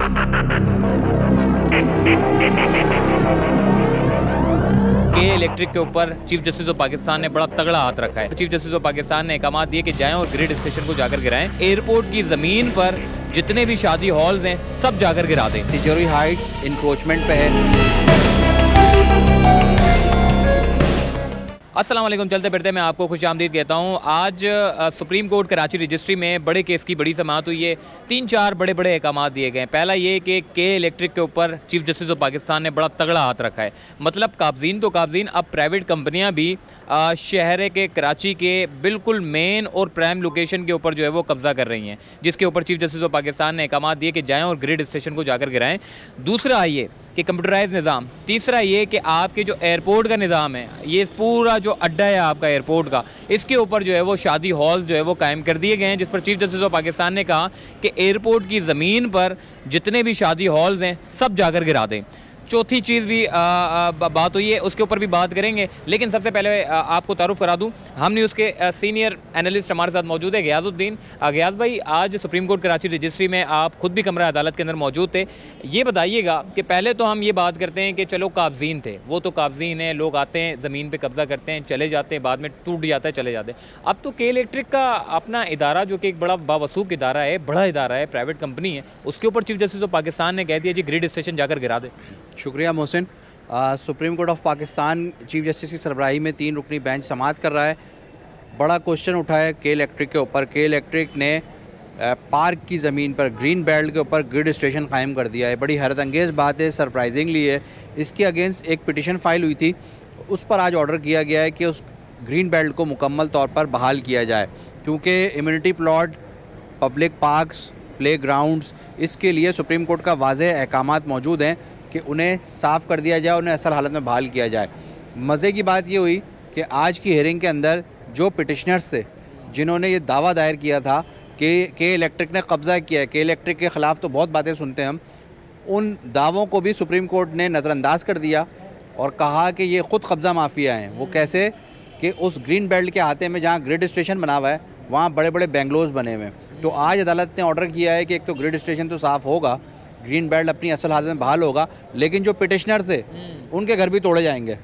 के इलेक्ट्रिक के ऊपर चीफ जस्टिस ऑफ पाकिस्तान ने बड़ा तगड़ा हाथ रखा है। चीफ जस्टिस ऑफ पाकिस्तान ने अहकाम दिए कि जाएं और ग्रिड स्टेशन को जाकर गिराएं। एयरपोर्ट की ज़मीन पर जितने भी शादी हॉल्स हैं सब जाकर गिरा दें। तिजोरी हाइट्स इंक्रोचमेंट पे है। अस्सलाम वालेकुम, चलते फिरते मैं आपको खुश आमदीद कहता हूँ। आज सुप्रीम कोर्ट कराची रजिस्ट्री में बड़े केस की बड़ी समाअत हुई है। 3-4 बड़े बड़े अहकाम दिए गए हैं। पहला ये कि के इलेक्ट्रिक के ऊपर चीफ जस्टिस ऑफ पाकिस्तान ने बड़ा तगड़ा हाथ रखा है। मतलब काबजीन तो काबजीन, अब प्राइवेट कंपनियाँ भी शहर के कराची के बिल्कुल मेन और प्राइम लोकेशन के ऊपर जो है वो कब्ज़ा कर रही हैं, जिसके ऊपर चीफ जस्टिस ऑफ पाकिस्तान ने अहकाम दिए कि जाएँ और ग्रिड स्टेशन को जाकर गिराएँ। दूसरा ये कि कंप्यूटराइज निज़ाम। तीसरा ये कि आपके जो एयरपोर्ट का निज़ाम है, ये पूरा जो अड्डा है आपका एयरपोर्ट का, इसके ऊपर जो है वो शादी हॉल्स जो है वो कायम कर दिए गए हैं, जिस पर चीफ जस्टिस ऑफ पाकिस्तान ने कहा कि एयरपोर्ट की ज़मीन पर जितने भी शादी हॉल्स हैं सब जाकर गिरा दें। चौथी चीज़ भी बात हुई है, उसके ऊपर भी बात करेंगे। लेकिन सबसे पहले आपको तारुफ करा दूं, हम न्यूज़ के सीनियर एनालिस्ट हमारे साथ मौजूद है गयाजुद्दीन। गयाज भाई, आज सुप्रीम कोर्ट कराची रजिस्ट्री में आप खुद भी कमरा अदालत के अंदर मौजूद थे। ये बताइएगा कि पहले तो हम ये बात करते हैं कि चलो काबजीन थे, वो तो काबजीन है, लोग आते हैं ज़मीन पर कब्ज़ा करते हैं, चले जाते हैं, बाद में टूट जाता है, चले जाते हैं। अब तो के इलेक्ट्रिक का अपना इदारा, जो कि एक बड़ा बावसूख इदारा है, बड़ा इदारा है, प्राइवेट कंपनी है, उसके ऊपर चीफ जस्टिस ऑफ पाकिस्तान ने कह दिया जी ग्रिड स्टेशन जाकर गिरा दे। शुक्रिया Mohsin. Supreme court of Pakistan chief justice की सरबराही में 3 रुकनी बेंच समाअत कर रहा है। बड़ा क्वेश्चन उठा है के इलेक्ट्रिक के ऊपर। के इलेक्ट्रिक ने पार्क की ज़मीन पर, ग्रीन बेल्ट के ऊपर ग्रिड स्टेशन कायम कर दिया है। बड़ी हैरत अंगेज़ बात है, सरप्राइजिंगली है। इसके अगेंस्ट एक पिटिशन फाइल हुई थी, उस पर आज ऑर्डर किया गया है कि उस ग्रीन बेल्ट को मुकम्मल तौर पर बहाल किया जाए, क्योंकि immunity plot, public parks, play grounds, इसके लिए सुप्रीम कोर्ट का वाज़ेह अहकामात मौजूद हैं कि उन्हें साफ़ कर दिया जाए, उन्हें असल हालत में बहाल किया जाए। मज़े की बात ये हुई कि आज की हेयरिंग के अंदर जो पिटिशनर्स थे, जिन्होंने ये दावा दायर किया था कि के इलेक्ट्रिक ने कब्ज़ा किया है, के इलेक्ट्रिक के ख़िलाफ़ तो बहुत बातें सुनते हैं हम, उन दावों को भी सुप्रीम कोर्ट ने नज़रअंदाज कर दिया और कहा कि ये ख़ुद कब्ज़ा माफिया हैं। वो कैसे कि उस ग्रीन बेल्ट के अहाते में जहाँ ग्रिड स्टेशन बना हुआ है, वहाँ बड़े बड़े बेंगलोज बने हुए हैं। तो आज अदालत ने ऑर्डर किया है कि एक तो ग्रिड स्टेशन तो साफ़ होगा, ग्रीन बेल्ट अपनी असल हालत में बहाल होगा, लेकिन जो पिटिशनर थे उनके घर भी तोड़े जाएंगे।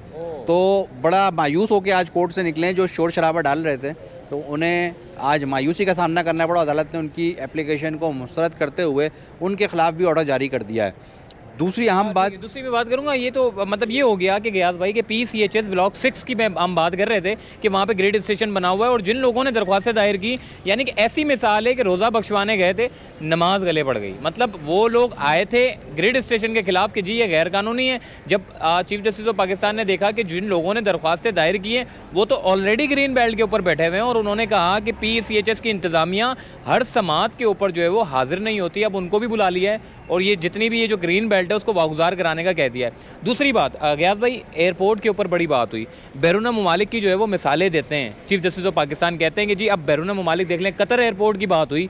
तो बड़ा मायूस होकर आज कोर्ट से निकले, जो शोर शराबा डाल रहे थे, तो उन्हें आज मायूसी का सामना करना पड़ा। अदालत ने उनकी एप्लीकेशन को मुस्तरद करते हुए उनके खिलाफ भी ऑर्डर जारी कर दिया है। दूसरी अहम बात, दूसरी भी बात करूंगा, ये तो मतलब ये हो गया कि गयास भाई के PCHS ब्लॉक 6 की हम बात कर रहे थे कि वहाँ पे ग्रिड स्टेशन बना हुआ है, और जिन लोगों ने दरख्वास्तें दायर की, यानी कि ऐसी मिसाल है कि रोज़ा बख्शवाने गए थे, नमाज गले पड़ गई। मतलब वो लोग आए थे ग्रिड स्टेशन के खिलाफ कि जी ये गैर कानूनी है। जब चीफ जस्टिस ऑफ पाकिस्तान ने देखा कि जिन लोगों ने दरख्वास्तें दायर की हैं वो तो ऑलरेडी ग्रीन बेल्ट के ऊपर बैठे हुए हैं, और उन्होंने कहा कि PCHS की इंतज़ामिया हर समात के ऊपर जो है वो हाजिर नहीं होती, अब उनको भी बुला लिया है, और ये जितनी भी ये जो ग्रीन बेल्ट है उसको वागुजार कराने का कह दिया है। दूसरी बात, गयास भाई, एयरपोर्ट के ऊपर बड़ी बात हुई। बैरून ममालिक की जो है वो मिसालें देते हैं चीफ जस्टिस ऑफ पाकिस्तान, कहते हैं कि जी अब बैरून ममालिक देख लें। कतर एयरपोर्ट की बात हुई,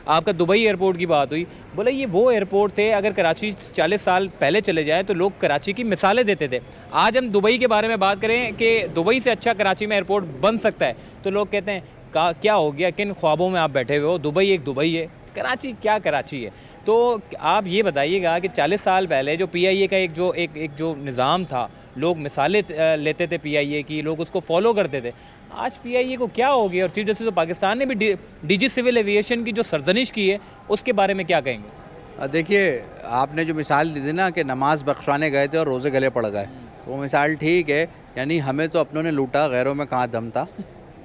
आपका दुबई एयरपोर्ट की बात हुई। बोले ये वो एयरपोर्ट थे, अगर कराची 40 साल पहले चले जाए तो लोग कराची की मिसालें देते थे। आज हम दुबई के बारे में बात करें कि दुबई से अच्छा कराची में एयरपोर्ट बन सकता है, तो लोग कहते हैं क्या हो गया, किन ख्वाबों में आप बैठे हुए हो, दुबई एक दुबई है, कराची क्या कराची है। तो आप ये बताइएगा कि 40 साल पहले जो PIA का एक जो निज़ाम था, लोग मिसालें लेते थे PIA की, लोग उसको फॉलो करते थे, आज PIA को क्या हो गया। और चीफ जस्टिस ऑफ पाकिस्तान ने भी DG सिविल एविएशन की जो सरजनिश की है उसके बारे में क्या कहेंगे? देखिए, आपने जो मिसाल दी थी ना कि नमाज बख्शवाने गए थे और रोज़े गले पड़ गए, तो वो मिसाल ठीक है। यानी हमें तो अपनों ने लूटा, गैरों में कहाँ दम था।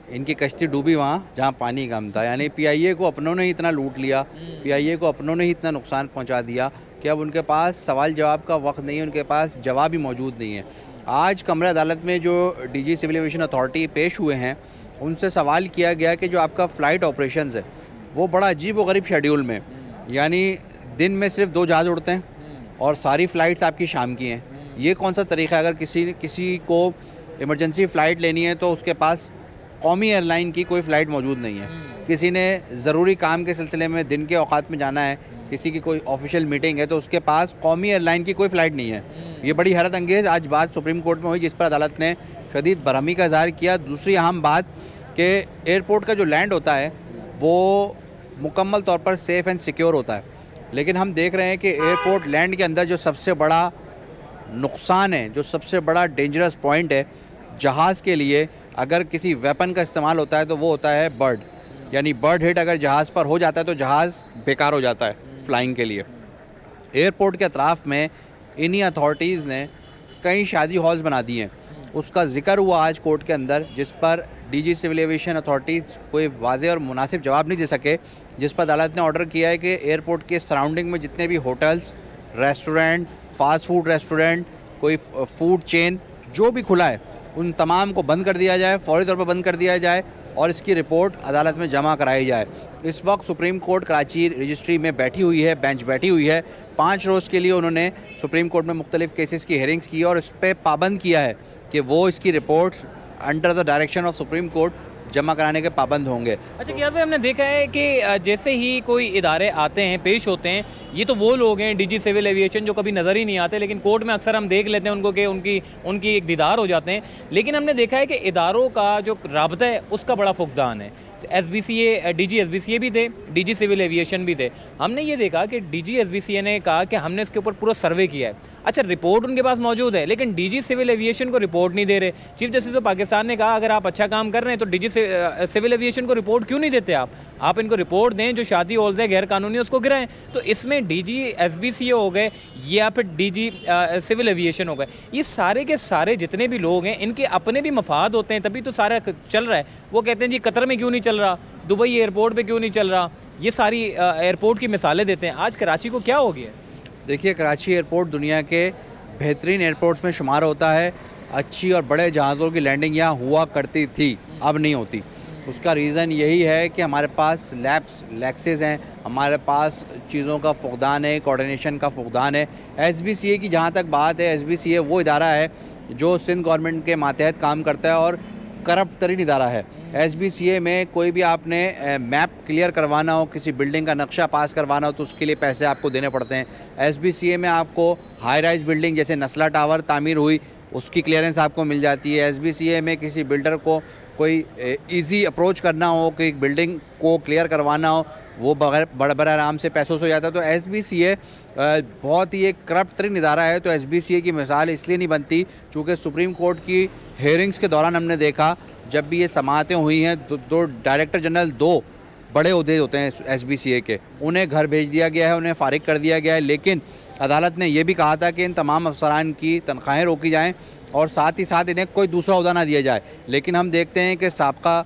इनकी कश्ती डूबी वहाँ जहाँ पानी कम था। यानी PIA को अपनों ने ही इतना लूट लिया, PIA को अपनों ने ही इतना नुकसान पहुँचा दिया कि अब उनके पास सवाल जवाब का वक्त नहीं है, उनके पास जवाब ही मौजूद नहीं है। आज कमरा अदालत में जो DG सिविल एविएशन अथॉरिटी पेश हुए हैं, उनसे सवाल किया गया कि जो आपका फ़्लाइट ऑपरेशंस है वो बड़ा अजीब व गरीब शेड्यूल में, यानी दिन में सिर्फ 2 जहाज़ उड़ते हैं और सारी फ़्लाइट्स आपकी शाम की हैं। ये कौन सा तरीक़ा है? अगर किसी को इमरजेंसी फ़्लाइट लेनी है तो उसके पास कौमी एयरलाइन की कोई फ़्लाइट मौजूद नहीं है। किसी ने ज़रूरी काम के सिलसिले में दिन के औकात में जाना है, किसी की कोई ऑफिशियल मीटिंग है, तो उसके पास कौमी एयरलाइन की कोई फ़्लाइट नहीं है। ये बड़ी हैरत अंगेज़ आज बात सुप्रीम कोर्ट में हुई, जिस पर अदालत ने शदीद बरहमी का इज़हार किया। दूसरी अहम बात कि एयरपोर्ट का जो लैंड होता है वो मुकम्मल तौर पर सेफ़ एंड सिक्योर होता है, लेकिन हम देख रहे हैं कि एयरपोर्ट लैंड के अंदर जो सबसे बड़ा नुकसान है, जो सबसे बड़ा डेंजरस पॉइंट है जहाज़ के लिए, अगर किसी वेपन का इस्तेमाल होता है तो वो होता है बर्ड, यानी बर्ड हिट अगर जहाज़ पर हो जाता है तो जहाज़ बेकार हो जाता है फ्लाइंग के लिए। एयरपोर्ट के अतराफ़ में इन्हीं अथॉरिटीज़ ने कई शादी हॉल्स बना दिए हैं, उसका जिक्र हुआ आज कोर्ट के अंदर, जिस पर डीजी सिविल एविएशन अथॉरिटीज़ कोई वाज़ेह और मुनासिब जवाब नहीं दे सके, जिस पर अदालत ने ऑर्डर किया है कि एयरपोर्ट के सराउंडिंग में जितने भी hotels, restaurant, fast food restaurant, कोई फूड चेन जो भी खुला है उन तमाम को बंद कर दिया जाए, फौरी तौर पर बंद कर दिया जाए और इसकी रिपोर्ट अदालत में जमा कराई जाए। इस वक्त सुप्रीम कोर्ट कराची रजिस्ट्री में बैठी हुई है, बेंच बैठी हुई है। 5 रोज़ के लिए उन्होंने सुप्रीम कोर्ट में मुख्तलिफ़ केसेस की हेयरिंग्स की और इस पर पाबंद किया है कि वो इसकी reports under the direction of supreme court जमा कराने के पाबंद होंगे। अच्छा क्या भाई, हमने देखा है कि जैसे ही कोई इदारे आते हैं, पेश होते हैं, ये तो वो लोग हैं डीजी सिविल एविएशन जो कभी नज़र ही नहीं आते, लेकिन कोर्ट में अक्सर हम देख लेते हैं उनको कि उनकी एक दीदार हो जाते हैं। लेकिन हमने देखा है कि इदारों का जो राबता है उसका बड़ा फुकदान है। SBCA, DG SBCA भी थे, DG सिविल एविएशन भी थे। हमने ये देखा कि DG SBCA ने कहा कि हमने इसके ऊपर पूरा सर्वे किया है। अच्छा, रिपोर्ट उनके पास मौजूद है, लेकिन DG सिविल एविएशन को रिपोर्ट नहीं दे रहे। चीफ जस्टिस ऑफ पाकिस्तान ने कहा अगर आप अच्छा काम कर रहे हैं तो DG सिविल एविएशन को रिपोर्ट क्यों नहीं देते आप इनको रिपोर्ट दें, जो शादी हॉल्स है गैर कानूनी उसको गिराएं। तो इसमें DG SBCA हो गए या फिर DG सिविल एविएशन हो गए, ये सारे के सारे जितने भी लोग हैं इनके अपने भी मफाद होते हैं, तभी तो सारा चल रहा है। वो कहते हैं जी कतर में क्यों नहीं चल रहा, दुबई एयरपोर्ट पे क्यों नहीं चल रहा, ये सारी एयरपोर्ट की मिसालें देते हैं। आज कराची को क्या हो गया? देखिए, कराची एयरपोर्ट दुनिया के बेहतरीन एयरपोर्ट्स में शुमार होता है। अच्छी और बड़े जहाज़ों की लैंडिंग यहाँ हुआ करती थी, अब नहीं होती। उसका रीज़न यही है कि हमारे पास लैक्सेस हैं, हमारे पास चीज़ों का फुकदान है, कोऑर्डिनेशन का फुकदान है। SBCA की जहाँ तक बात है, SBCA वो इदारा है जो सिंध गवर्नमेंट के मातहत काम करता है और करप्ट तरीन इदारा है। SBCA में कोई भी आपने मैप क्लियर करवाना हो, किसी बिल्डिंग का नक्शा पास करवाना हो तो उसके लिए पैसे आपको देने पड़ते हैं। SBCA में आपको हाई राइज बिल्डिंग जैसे नस्ला टावर तामीर हुई, उसकी क्लियरेंस आपको मिल जाती है। SBCA में किसी बिल्डर को कोई इजी अप्रोच करना हो, कि बिल्डिंग को क्लियर करवाना हो, वो बगैर बड़े आराम से पैसों से हो जाता है। तो SBCA बहुत ही एक करप्ट तरीन इदारा है। तो SBCA की मिसाल इसलिए नहीं बनती चूँकि सुप्रीम कोर्ट की हेयरिंग्स के दौरान हमने देखा, जब भी ये समातें हुई हैं, दो डायरेक्टर जनरल, 2 बड़े ओहदे होते हैं SBCA के, उन्हें घर भेज दिया गया है, उन्हें फारिग कर दिया गया है। लेकिन अदालत ने यह भी कहा था कि इन तमाम अफसरान की तनख्वाहें रोकी जाएं और साथ ही साथ इन्हें कोई दूसरा ओहदा ना दिया जाए। लेकिन हम देखते हैं कि साबका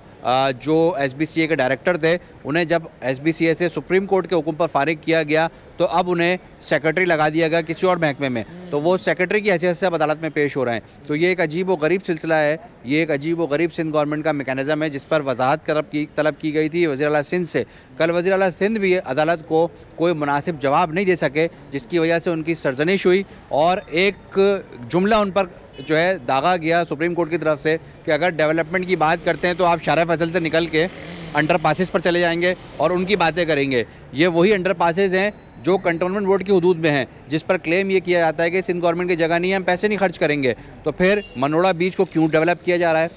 जो SBCA के डायरेक्टर थे, उन्हें जब SBCA से सुप्रीम कोर्ट के हुक्म पर फारिग किया गया तो अब उन्हें सेक्रेटरी लगा दिया गया किसी और महकमे में, तो वो सेक्रेटरी की हैसियत से अब अदालत में पेश हो रहे हैं। तो ये एक अजीब व गरीब सिलसिला है, ये एक अजीब व गरीब सिंध गवर्नमेंट का मैकेनिज़्म है जिस पर वजाहत तलब की गई थी वज़ीर आला सिंध से। कल वज़ीर आला सिंध भी अदालत को कोई मुनासिब जवाब नहीं दे सके, जिसकी वजह से उनकी सरजनिश हुई और एक जुमला उन पर जो है दागा गया सुप्रीम कोर्ट की तरफ से कि अगर डेवलपमेंट की बात करते हैं तो आप शारा फैसल से निकल के अंडर पासेस पर चले जाएंगे और उनकी बातें करेंगे। ये वही अंडर पासेस हैं जो कंटोनमेंट बोर्ड की हदूद में हैं, जिस पर क्लेम ये किया जाता है कि सिंध गवर्नमेंट की जगह नहीं है, हम पैसे नहीं खर्च करेंगे। तो फिर मनोड़ा बीच को क्यों डेवलप किया जा रहा है?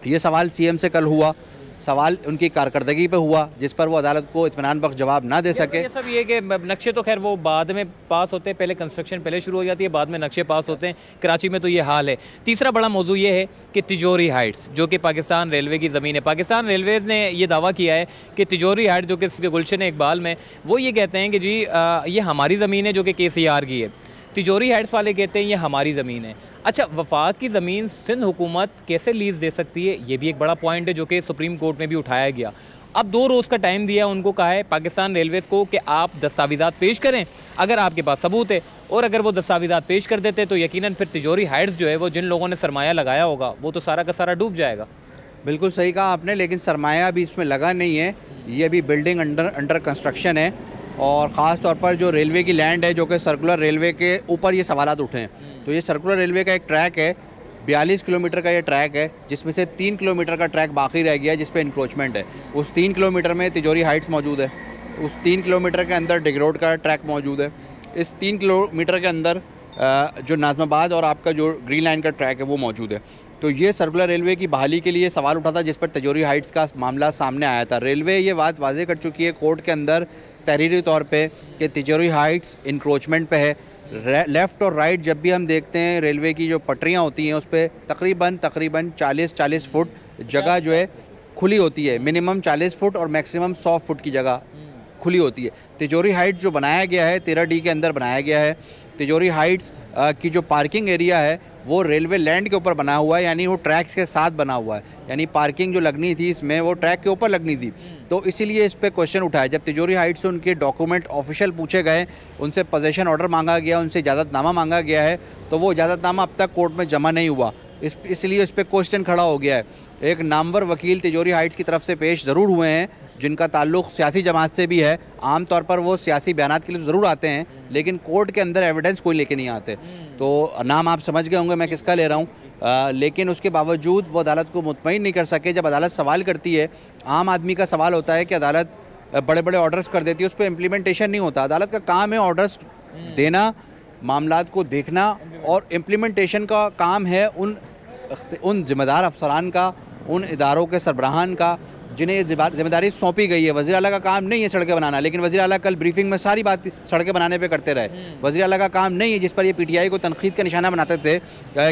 ये सवाल CM से कल हुआ, सवाल उनकी कारकर्दगी पे हुआ, जिस पर वो अदालत को इत्मीनान बख्श जवाब ना दे सके। ये सब ये कि नक्शे तो खैर वो बाद में पास होते हैं, पहले कंस्ट्रक्शन पहले शुरू हो जाती है, बाद में नक्शे पास होते हैं। कराची में तो ये हाल है। तीसरा बड़ा मौजू ये है कि तिजोरी हाइट्स, जो कि पाकिस्तान रेलवे की ज़मीन है, पाकिस्तान रेलवेज़ ने ये दावा किया है कि तिजोरी हाइट जो कि गुलशन इकबाल में, वो ये कहते हैं कि जी ये हमारी ज़मीन है जो कि KCR की है। तिजोरी हाइट्स वाले कहते हैं ये हमारी ज़मीन है। अच्छा, वफाक की ज़मीन सिंध हुकूमत कैसे लीज़ दे सकती है? ये भी एक बड़ा पॉइंट है जो कि सुप्रीम कोर्ट में भी उठाया गया। अब 2 रोज़ का टाइम दिया उनको, कहा है पाकिस्तान रेलवेज़ को कि आप दस्तावेज़ात पेश करें अगर आपके पास सबूत है, और अगर वो दस्तावेज़ात पेश कर देते तो यकीनन फिर तिजोरी हाइट्स जो है वो जिन लोगों ने सरमाया लगाया होगा वो तो सारा का सारा डूब जाएगा। बिल्कुल सही कहा आपने, लेकिन सरमाया भी इसमें लगा नहीं है। ये भी बिल्डिंग अंडर कंस्ट्रक्शन है और ख़ास तौर पर जो रेलवे की लैंड है, जो कि सर्कुलर रेलवे के ऊपर ये सवालात उठे हैं। तो ये सर्कुलर रेलवे का एक ट्रैक है, 42 किलोमीटर का ये ट्रैक है, जिसमें से 3 किलोमीटर का ट्रैक बाकी रह गया है जिस पे इंक्रोचमेंट है। उस 3 किलोमीटर में तिजोरी हाइट्स मौजूद है, उस 3 किलोमीटर के अंदर डिग रोड का ट्रैक मौजूद है, इस 3 किलोमीटर के अंदर जो नाज़माबाद और आपका जो ग्रीन लाइन का ट्रैक है वो मौजूद है। तो ये सर्कुलर रेलवे की बहाली के लिए सवाल उठा था जिस पर तिजोरी हाइट्स का मामला सामने आया था। रेलवे ये बात वाज़ेह कर चुकी है कोर्ट के अंदर तहरीरी तौर पे कि तिजोरी हाइट्स इंक्रोचमेंट पे है। लेफ़्ट और राइट जब भी हम देखते हैं रेलवे की जो पटरियाँ होती हैं उस पर तकरीबन 40 फुट जगह जो है खुली होती है, मिनिमम 40 फुट और मैक्सिमम 100 फुट की जगह खुली होती है। तिजोरी हाइट जो बनाया गया है 13D के अंदर बनाया गया है। तिजोरी हाइट्स की जो पार्किंग एरिया है वो रेलवे लैंड के ऊपर बना हुआ है, यानी वो ट्रैक्स के साथ बना हुआ है, यानी पार्किंग जो लगनी थी इसमें वो ट्रैक के ऊपर लगनी थी। तो इसीलिए इस पर क्वेश्चन उठाया। जब तिजोरी हाइट्स से उनके डॉक्यूमेंट ऑफिशियल पूछे गए, उनसे पोजेसन ऑर्डर मांगा गया, उनसे इजाज़तनामा मांगा गया है, तो वो इजाज़तनामा अब तक कोर्ट में जमा नहीं हुआ। इसलिए इस पर क्वेश्चन खड़ा हो गया है। एक नामवर वकील तिजोरी हाइट्स की तरफ से पेश ज़रूर हुए हैं जिनका ताल्लुक़ सियासी जमात से भी है। आम तौर पर वो सियासी बयानात के लिए ज़रूर आते हैं लेकिन कोर्ट के अंदर एविडेंस कोई लेके नहीं आते। तो नाम आप समझ गए होंगे मैं किसका ले रहा हूँ। लेकिन उसके बावजूद वो अदालत को मुतमईन नहीं कर सके। जब अदालत सवाल करती है, आम आदमी का सवाल होता है कि अदालत बड़े बड़े ऑर्डर्स कर देती है, उस पर इम्प्लीमेंटेशन नहीं होता। अदालत का काम है ऑर्डर्स देना, मामलात को देखना, और इम्प्लीमेंटेशन का काम है उन जिम्मेदार अफसरान का, उन इदारों के सरबराहान का जिन्हें ये जिम्मेदारी सौंपी गई है। वज़ीर आला का काम नहीं है सड़कें बनाना, लेकिन वज़ीर आला कल ब्रीफिंग में सारी बात सड़कें बनाने पे करते रहे। वज़ीर आला का काम नहीं है, जिस पर ये PTI को तनकीद का निशाना बनाते थे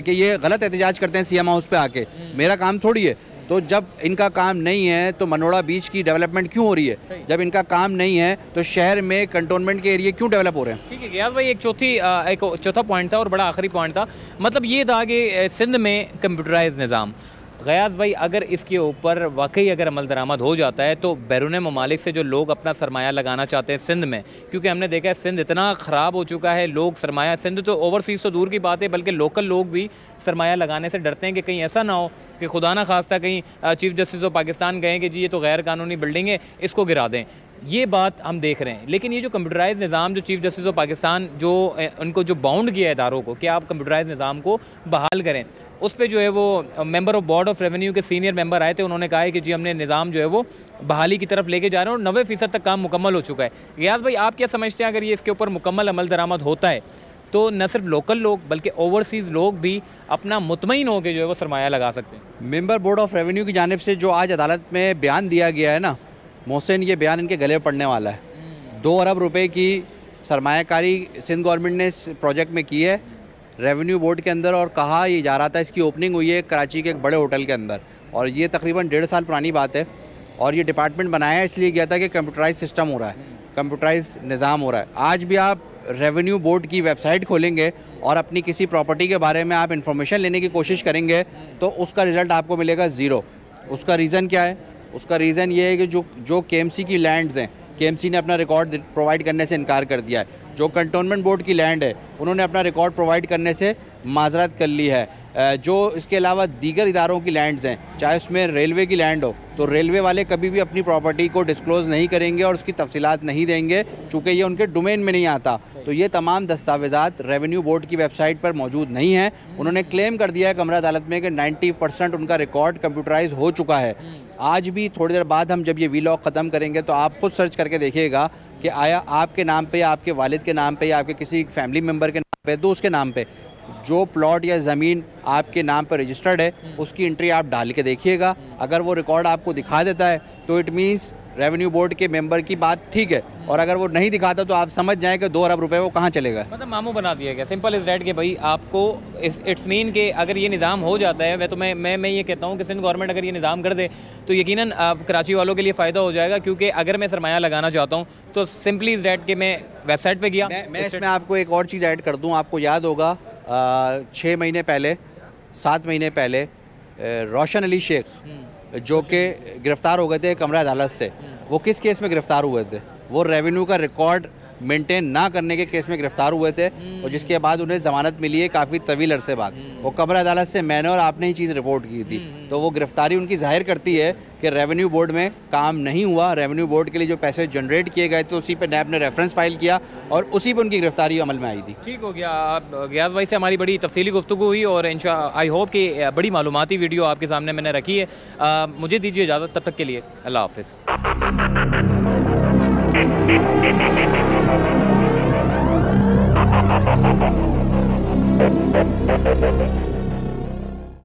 कि ये गलत एहतजाज करते हैं CM हाउस पे आके, मेरा काम थोड़ी है। तो जब इनका काम नहीं है तो मनोड़ा बीच की डेवलपमेंट क्यों हो रही है? जब इनका काम नहीं है तो शहर में कंटोनमेंट के एरिया क्यों डेवलप हो रहे हैं? ठीक है गियास भाई, एक चौथा पॉइंट था और बड़ा आखिरी पॉइंट था, मतलब ये था कि सिंध में कंप्यूटराइज निज़ाम। गयास भाई, अगर इसके ऊपर वाकई अगर अमल दरामद हो जाता है तो बैरून ममालिक से जो लोग अपना सरमाया लगाना चाहते हैं सिंध में, क्योंकि हमने देखा है सिंध इतना ख़राब हो चुका है, लोग सरमाया, सिंध तो ओवरसीज़ तो दूर की बात है बल्कि लोकल लोग भी सरमाया लगाने से डरते हैं कि कहीं ऐसा ना हो कि खुदा ना खास्ता कहीं चीफ़ जस्टिस ऑफ पाकिस्तान कहें कि जी ये तो गैर कानूनी बिल्डिंग है, इसको गिरा दें। ये बात हम देख रहे हैं। लेकिन ये जो कंप्यूटराइज निज़ाम जो चीफ़ जस्टिस ऑफ पाकिस्तान जो उनको जो बाउंड किया है इदारों को कि आप कंप्यूटराइज निज़ाम को बहाल करें, उस पर जो है वो member of board of revenue के सीनियर मेंबर आए थे, उन्होंने कहा है कि जी हमने निज़ाम जो है वो बहाली की तरफ लेके जा रहे हैं और 90% तक काम मुकम्मल हो चुका है। गियास भाई, आप क्या समझते हैं अगर ये इसके ऊपर मुकम्मल अमल दरामद होता है तो न सिर्फ लोकल लोग बल्कि ओवरसीज़ लोग भी अपना मुतमईन होकर जो है वो सरमाया लगा सकते हैं? मेंबर बोर्ड ऑफ रेवेन्यू की जानिब से जो आज अदालत में बयान दिया गया है ना मोहसिन, ये बयान इनके गले पड़ने वाला है। 2 अरब रुपए की सरमायाकारी सिंध गवर्नमेंट ने इस प्रोजेक्ट में की है रेवेन्यू बोर्ड के अंदर, और कहा ये जा रहा था, इसकी ओपनिंग हुई है कराची के एक बड़े होटल के अंदर, और ये तकरीबन 1.5 साल पुरानी बात है। और ये डिपार्टमेंट बनाया इसलिए गया था कि कंप्यूटराइज सिस्टम हो रहा है, कंप्यूटराइज निज़ाम हो रहा है। आज भी आप रेवेन्यू बोर्ड की वेबसाइट खोलेंगे और अपनी किसी प्रॉपर्टी के बारे में आप इंफॉर्मेशन लेने की कोशिश करेंगे तो उसका रिज़ल्ट आपको मिलेगा ज़ीरो। उसका रीज़न क्या है? उसका रीज़न ये है कि जो KMC की लैंड्स हैं, KMC ने अपना रिकॉर्ड प्रोवाइड करने से इनकार कर दिया है। जो कंटोनमेंट बोर्ड की लैंड है उन्होंने अपना रिकॉर्ड प्रोवाइड करने से माजरत कर ली है। जो इसके अलावा दीगर इदारों की लैंड्स हैं, चाहे उसमें रेलवे की लैंड हो, तो रेलवे वाले कभी भी अपनी प्रॉपर्टी को डिस्क्लोज़ नहीं करेंगे और उसकी तफसीलात नहीं देंगे चूँकि ये उनके डोमेन में नहीं आता। तो ये तमाम दस्तावेज़ात रेवेन्यू बोर्ड की वेबसाइट पर मौजूद नहीं हैं। उन्होंने क्लेम कर दिया है कमरा अदालत में कि 90% उनका रिकॉर्ड कंप्यूटराइज हो चुका है। आज भी थोड़ी देर बाद हम जब ये वीलॉग ख़त्म करेंगे तो आप खुद सर्च करके देखिएगा कि आया आपके नाम पे या आपके वालिद के नाम पे या आपके किसी फैमिली मेम्बर के नाम पे, दोस्त के नाम पे जो प्लॉट या ज़मीन आपके नाम पर रजिस्टर्ड है उसकी एंट्री आप डाल के देखिएगा। अगर वो रिकॉर्ड आपको दिखा देता है तो इट मीन्स रेवेन्यू बोर्ड के मेंबर की बात ठीक है, और अगर वो नहीं दिखाता तो आप समझ जाएं कि 2 अरब रुपए वो कहाँ चलेगा। मतलब मामू बना दिया गया, सिंपल इज़ दैट कि भाई आपको इट्स मीन के अगर ये निज़ाम हो जाता है, मैं तो मैं ये कहता हूँ कि सिंध गवर्नमेंट अगर ये निज़ाम कर दे तो यकीनन कराची वालों के लिए फ़ायदा हो जाएगा। क्योंकि अगर मैं सरमाया लगाना चाहता हूँ तो सिंपली इज़ दैट कि मैं वेबसाइट पर गया। मैं इसमें आपको एक और चीज़ ऐड कर दूँ। आपको याद होगा 6 महीने पहले 7 महीने पहले रोशन अली शेख जो कि गिरफ़्तार हो गए थे कमरा अदालत से, वो किस केस में गिरफ़्तार हुए थे? वो रेवेन्यू का रिकॉर्ड मेंटेन ना करने के केस में गिरफ़्तार हुए थे, और जिसके बाद उन्हें ज़मानत मिली है काफ़ी तवील अरसे बाद। वो कमरा अदालत से मैंने और आपने ही चीज़ रिपोर्ट की थी। तो वो गिरफ़्तारी उनकी जाहिर करती है कि रेवेन्यू बोर्ड में काम नहीं हुआ। रेवेन्यू बोर्ड के लिए जो पैसे जनरेट किए गए थे उसी पे नैब ने रेफरेंस फाइल किया और उसी पे उनकी गिरफ़्तारी अमल में आई थी। ठीक हो गया। आप गियास भाई से हमारी बड़ी तफसीली गुफ्तगू हुई और आई होप कि बड़ी मालूमाती वीडियो आपके सामने मैंने रखी है। मुझे दीजिए इजाज़त, तब तक के लिए अल्लाह हाफ़िज़।